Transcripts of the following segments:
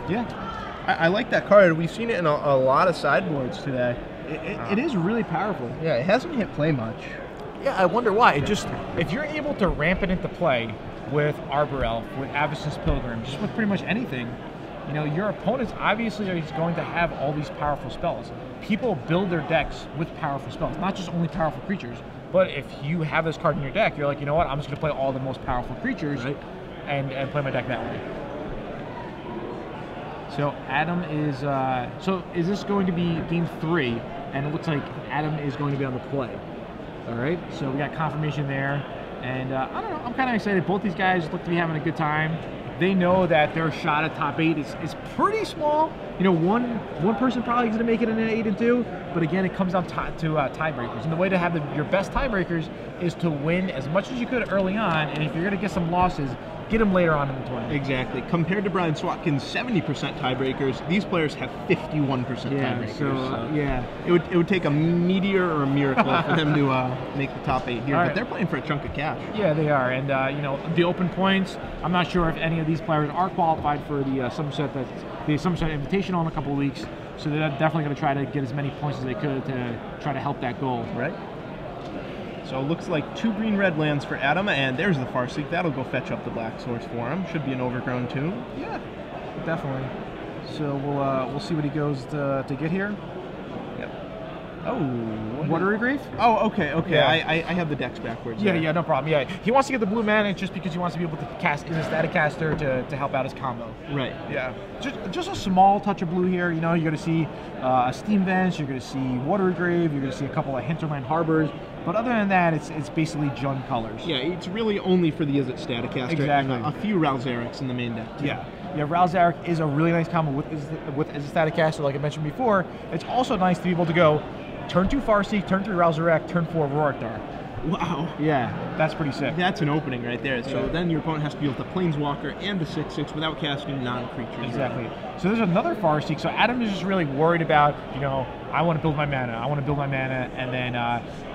Yeah, I like that card. We've seen it in a lot of sideboards today. It is really powerful. Yeah, it hasn't hit play much. Yeah, I wonder why. It just, if you're able to ramp it into play with Arbor Elf, with Avacyn's Pilgrim, just with pretty much anything, you know, your opponents obviously are going to have all these powerful spells. People build their decks with powerful spells, not just only powerful creatures, but if you have this card in your deck, you're like, you know what, I'm just going to play all the most powerful creatures, right, and play my deck that way. So Adam is, so is this going to be game 3? And it looks like Adam is going to be on the play. All right, so we got confirmation there. And I don't know, I'm kind of excited. Both these guys look to be having a good time. They know that their shot at top 8 is pretty small. You know, one person probably is going to make it in an 8 and 2, but again, it comes down to tiebreakers. And the way to have your best tiebreakers is to win as much as you could early on, and if you're going to get some losses, get them later on in the tournament. Exactly. Compared to Brian Swatkin's 70% tiebreakers, these players have 51% tiebreakers. So yeah, it would take a meteor or a miracle for them to make the top 8 here. But they're playing for a chunk of cash. Yeah, they are. And you know, the open points, I'm not sure if any of these players are qualified for the Somerset Invitational in a couple of weeks. So they're definitely going to try to get as many points as they could to try to help that goal. Right. So it looks like 2 green-red lands for Adam, and there's the Farseek. That'll go fetch up the black source for him. Should be an overgrown tomb. Yeah, definitely. So we'll see what he goes to get here. Yep. Oh, Watery Grave? Oh, okay. Yeah. I have the decks backwards. Yeah, no problem. Yeah, he wants to get the blue mana just because he wants to be able to cast as a static caster to help out his combo. Right. Yeah. Just a small touch of blue here. You know, you're going to see a Steam Vents, you're going to see Watery Grave, you're going to see a couple of Hinterland Harbors. But other than that, it's basically Jund colors. Yeah, it's really only for the Izzet Staticaster. Exactly. And a few Ralzarics in the main deck. Yeah. Yeah, Ralzaric is a really nice combo with Izzet Staticaster, like I mentioned before. It's also nice to be able to go turn 2 Farseek, turn 3 Ralzaric, turn 4 Rorikdar. Wow. Yeah, that's pretty sick. That's an opening right there. So then your opponent has to be able to Planeswalker and a 6/6 without casting non-creatures. Exactly. So there's another Farseek. So Adam is just really worried about, you know, I want to build my mana. I want to build my mana, and then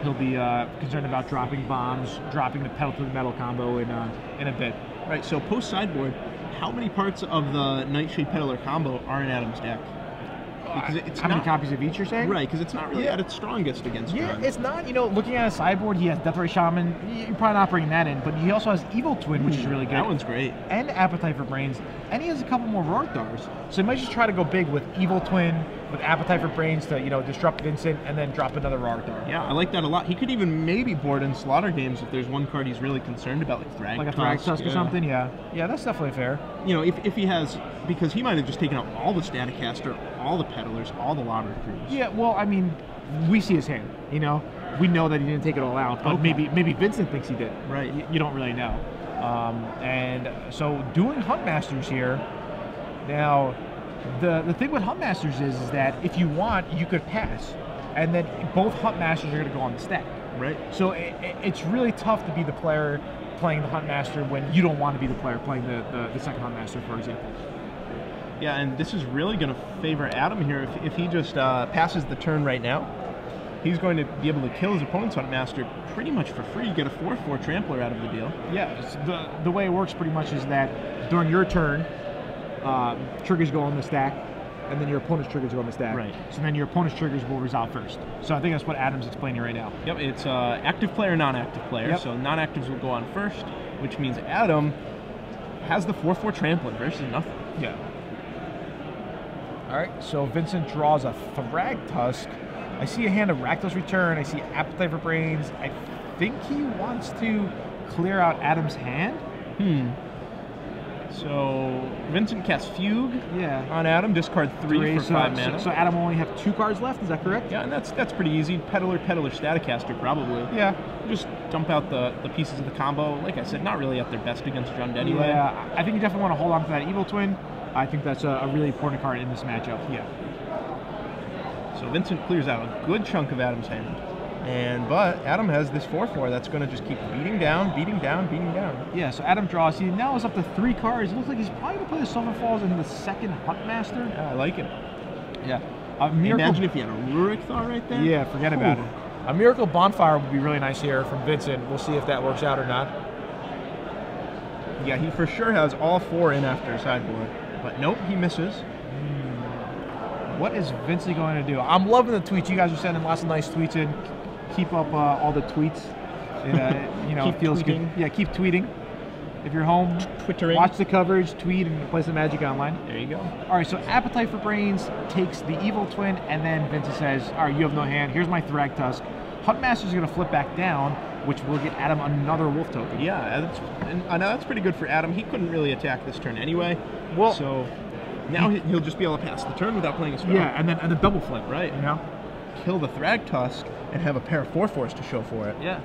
he'll be concerned about dropping bombs, dropping the pedal to the metal combo in a bit. Right. So post sideboard, how many parts of the Nightshade Peddler combo are in Adam's deck? Because it's how many copies of each you're saying? Right, because it's not really at its strongest against Jund. It's not. You know, looking at a sideboard, he has Deathray Shaman. You're probably not bringing that in, but he also has Evil Twin, which is really good. That one's great. And Appetite for Brains, and he has a couple more Rorikdars. So he might just try to go big with Evil Twin, with Appetite for Brains to, you know, disrupt Vincent, and then drop another Rorikdar. Yeah, I like that a lot. He could even maybe board in Slaughter Games if there's one card he's really concerned about, like Thragtusk. Like a Thragtusk or something, yeah. Yeah, that's definitely fair. You know, if he has, because he might have just taken out all the Staticaster, all the Peddlers, all the Lobber Crews. Yeah, well, I mean, we see his hand, you know? We know that he didn't take it all out, but maybe Vincent thinks he did. Right. You don't really know. And so doing Huntmasters here, now, the thing with Huntmasters is that if you want, you could pass, and then both Huntmasters are going to go on the stack. Right. So it's really tough to be the player playing the Huntmaster when you don't want to be the player playing the second Huntmaster, for example. Yeah, and this is really going to favor Adam here. If he just passes the turn right now, he's going to be able to kill his opponent's Huntmaster pretty much for free. Get a 4/4 Trampler out of the deal. Yeah, the way it works pretty much is that during your turn, triggers go on the stack, and then your opponent's triggers go on the stack. Right. So then your opponent's triggers will resolve first. So I think that's what Adam's explaining right now. Yep, it's active player, non-active player. Yep. So non-actives will go on first, which means Adam has the 4/4 Trampler versus nothing. Yeah. All right, so Vincent draws a Thragtusk. I see a hand of Rakdos Return. I see Appetite for Brains. I think he wants to clear out Adam's hand. So Vincent casts Fugue on Adam, discard 3 for 5 mana. So Adam will only have 2 cards left, is that correct? Yeah, and that's pretty easy. Peddler, Staticaster, probably. Yeah. Just dump out the pieces of the combo. Like I said, not really at their best against Jund anyway. Yeah, I think you definitely want to hold on to that Evil Twin. I think that's a really important card in this matchup. Yeah. So Vincent clears out a good chunk of Adam's hand. But Adam has this 4/4 that's going to just keep beating down. Yeah, so Adam draws. He now is up to 3 cards. It looks like he's probably going to play the Summer Falls in the second Huntmaster. Yeah, I like it. Yeah. Imagine if you had a Rurikthar right there. Yeah, forget about it. A Miracle Bonfire would be really nice here from Vincent. We'll see if that works out or not. Yeah, he for sure has all 4 in after sideboard. But nope, he misses. What is Vincent going to do? I'm loving the tweets. You guys are sending lots of nice tweets in. Keep up all the tweets. You know, Keep it feels tweeting. good. Yeah, keep tweeting. If you're home, Twittering. watch the coverage, tweet, and play some Magic Online. There you go. All right, so Appetite for Brains takes the Evil Twin, and then Vincent says, all right, you have no hand. Here's my Thrag Tusk. Huntmaster's going to flip back down, which will get Adam another wolf token. Yeah, I know that's pretty good for Adam. He couldn't really attack this turn anyway. Well, so now he'll just be able to pass the turn without playing a spell. yeah, and then the double flip, Right. You know? Kill the Thrag Tusk and have a pair of 4/4s to show for it. Yeah.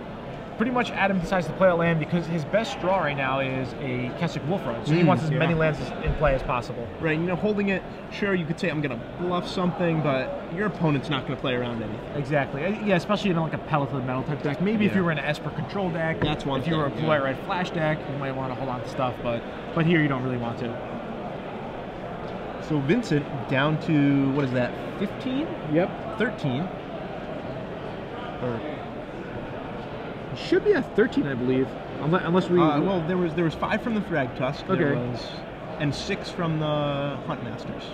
Pretty much Adam decides to play a land because his best draw right now is a Keswick Wolf Run. So he wants as many lands in play as possible. Right, you know, holding it, sure, you could say I'm going to bluff something, but your opponent's not going to play around anything. Exactly. Yeah, especially in like a Pellet to the Metal type deck. Maybe if you were in an Esper control deck. That's one If you were a thing, Blue White Red Flash deck, you might want to hold on to stuff, but here you don't really want to. So Vincent down to, what is that, 15? Yep. 13. Or Should be at 13, I believe. Unless we... well, there was 5 from the Thrag Tusk. Okay. There was, and 6 from the Huntmasters.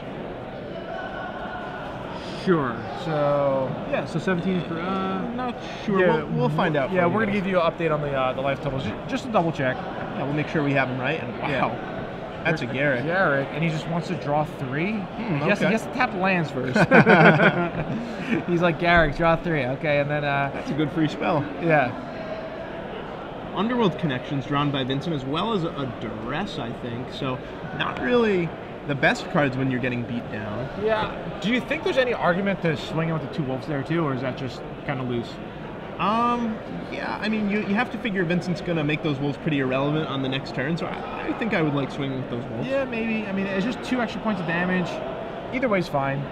Sure. So, yeah, so 17 is for... Not sure. Yeah, We'll find out. Yeah, for we're you going to give you an update on the life totals, just to double check. Yeah, we'll make sure we have them right. And wow, that's a Garrick. Garrick, and he just wants to draw 3. He has to tap lands first. He's like, Garrick, draw 3. Okay, and then... That's a good free spell. Yeah. Underworld Connections drawn by Vincent, as well as a Duress, I think. So not really the best cards when you're getting beat down. Yeah. Do you think there's any argument to swinging with the 2 wolves there too, or is that just kind of loose? Yeah, I mean, you have to figure Vincent's going to make those wolves pretty irrelevant on the next turn, so I think I would like swinging with those wolves. Yeah, maybe. I mean, it's just 2 extra points of damage. Either way's fine.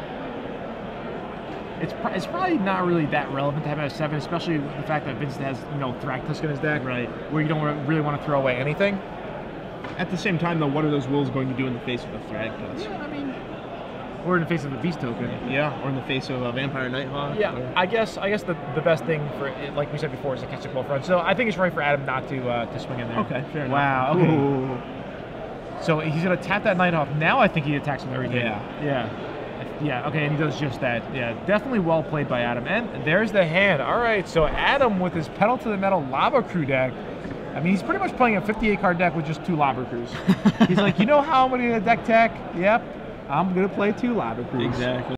It's probably not really that relevant to have it at 7, especially with the fact that Vincent has, you know, Thrag Tusk in his deck. Right. Where you don't really want to throw away anything. At the same time, though, what are those wolves going to do in the face of a Thrag Tusk? Yeah, I mean... Or in the face of a Beast token. Yeah, or in the face of a Vampire Nighthawk. Yeah, or... I guess the best thing for it, like we said before, is the Keswick Wolf Run. So I think it's right for Adam not to swing in there. Okay, fair enough. Wow. Okay. Ooh. So he's gonna tap that Nighthawk. Now I think he attacks with everything. Yeah. Okay, and he does just that. Yeah, definitely well played by Adam. And there's the hand. All right, so Adam with his Pedal to the Metal Lava Crew deck. I mean, he's pretty much playing a 58-card deck with just 2 Lava Crews. He's like, you know how I'm gonna deck tech? Yep. I'm going to play 2 Lava Crews. Exactly.